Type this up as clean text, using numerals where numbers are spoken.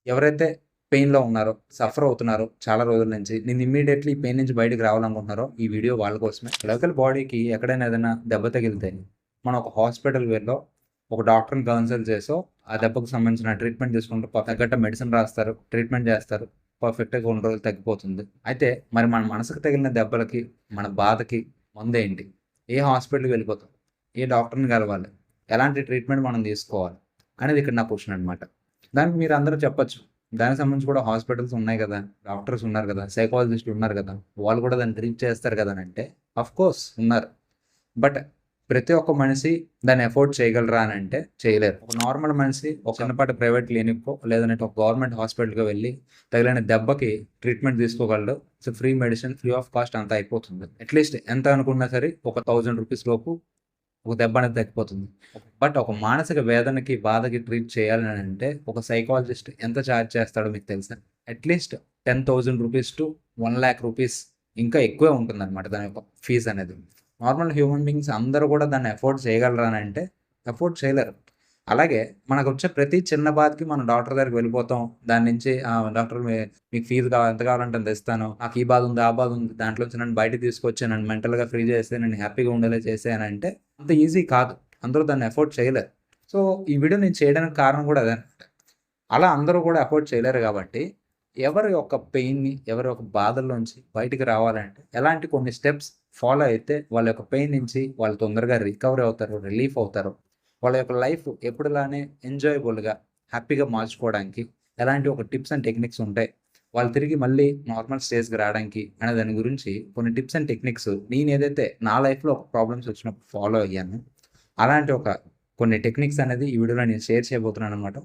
ఎవరైతే పెయిన్‌లో ఉన్నారో, సఫర్ అవుతున్నారో చాలా రోజుల నుంచి, నేను ఇమ్మీడియేట్‌లీ ఈ పెయిన్ నుంచి బయటకి రావాలనుకుంటున్నారో, ఈ వీడియో వాళ్ళ కోసమే. లోకల్ బాడీకి ఎక్కడైనా ఏదైనా దెబ్బ తగిలితే, మనం ఒక హాస్పిటల్ వేలో ఒక డాక్టర్‌ని కన్సల్ట్ చేసో, ఆ దెబ్బకు సంబంధించిన ట్రీట్మెంట్ తీసుకుంటూ తగ్గట్టు మెడిసిన్ రాస్తారు, ట్రీట్మెంట్ చేస్తారు. పర్ఫెక్ట్‌గా కొన్ని రోజులు తగ్గిపోతుంది. అయితే మరి మన మనసుకు తగిలిన దెబ్బలకి, మన బాధకి మందేంటి? ఏ హాస్పిటల్‌కి వెళ్ళిపోతాం? ఏ డాక్టర్‌ని కలవాలి? ఎలాంటి ట్రీట్మెంట్ మనం తీసుకోవాలి? అనేది ఇక్కడ నా క్వెషన్ అనమాట. దానికి మీరందరూ చెప్పొచ్చు. దానికి సంబంధించి కూడా హాస్పిటల్స్ ఉన్నాయి గదా! డాక్టర్స్ ఉన్నారు గదా! సైకాలజిస్టులు ఉన్నారు గదా! వాళ్ళు కూడా దాన్ని ట్రీట్ చేస్తారు కదా! అనంటే ఆఫ్‌కోర్స్ ఉన్నారు. బట్ ప్రతి ఒక్క మనిషి దాన్ని ఎఫోర్డ్ చేయగలరా అనంటే చేయలేరు. ఒక నార్మల్ మనిషి ఒక చిన్నపాటి ప్రైవేట్ క్లినిక్కో లేదంటే ఒక గవర్నమెంట్ హాస్పిటల్‌కో వెళ్లి తగిలిన దెబ్బకి ట్రీట్మెంట్ తీసుకోగలడు. So, free medicine, free of cost అంతా అయిపోతుంది. అట్‌లీస్ట్ ఎంత అనుకున్నా సరే ఒక రూ. 1000 లోపు ఒక దెబ్బ అనేది తగ్గిపోతుంది. బట్ ఒక మానసిక వేదనకి, బాధకి ట్రీట్ చేయాలి అనంటే ఒక సైకాలజిస్ట్ ఎంత చార్జ్ చేస్తాడో మీకు తెలుసా? అట్‌లీస్ట్ ₹10,000-1,00,000 ఇంకా ఎక్కువే ఉంటుందన్నమాట దాని యొక్క ఫీజ్ అనేది. నార్మల్ హ్యూమన్ బీయింగ్స్ అందరూ కూడా దాన్ని అఫోర్డ్ చేయగలరా అనంటే అఫోర్డ్ చేయలేరు. అలాగే మనకొచ్చే ప్రతి చిన్న బాధకి మనం డాక్టర్ దగ్గరికి వెళ్ళిపోతాం. దాని నుంచి డాక్టర్ మీకు ఫీజ్ ఎంత కావాలంటే అంత ఇస్తాను. నాకు ఈ బాధ ఉంది, ఆ బాధ ఉంది. దాంట్లోంచి నన్ను బయటకి తీసుకొచ్చి నన్ను మెంటల్‌గా ఫ్రీ చేసి నన్ను హ్యాపీగా ఉండేలా చేసేయనంటే అంత ఈజీ కాదు. అందరూ దాన్ని అఫోర్డ్ చేయలేరు. సో, ఈ వీడియో నేను చేయడానికి కారణం కూడా అదనమాట. అలా అందరూ కూడా అఫోర్డ్ చేయలేరు కాబట్టి, ఎవరి యొక్క పెయిన్‌ని, ఎవరి యొక్క బాధల్లోంచి బయటికి రావాలంటే, ఎలాంటి కొన్ని స్టెప్స్ ఫాలో అయితే వాళ్ళ యొక్క పెయిన్ నుంచి వాళ్ళు తొందరగా రికవరీ అవుతారు, రిలీఫ్ అవుతారు. వాళ్ళ యొక్క లైఫ్ ఎప్పుడులానే ఎంజాయబుల్‌గా, హ్యాపీగా మార్చుకోవడానికి ఎలాంటి ఒక టిప్స్ అండ్ టెక్నిక్స్ ఉంటాయి. వాళ్ళు తిరిగి మళ్ళీ నార్మల్ స్టేజ్‌కి రావడానికి అనే దాని గురించి కొన్ని టిప్స్ అండ్ టెక్నిక్స్ నేనేదైతే నా లైఫ్‌లో ప్రాబ్లమ్స్ వచ్చినప్పుడు ఫాలో అయ్యానో, అలాంటి ఒక కొన్ని టెక్నిక్స్ అనేది ఈ వీడియోలో నేను షేర్ చేయబోతున్నాననమాట.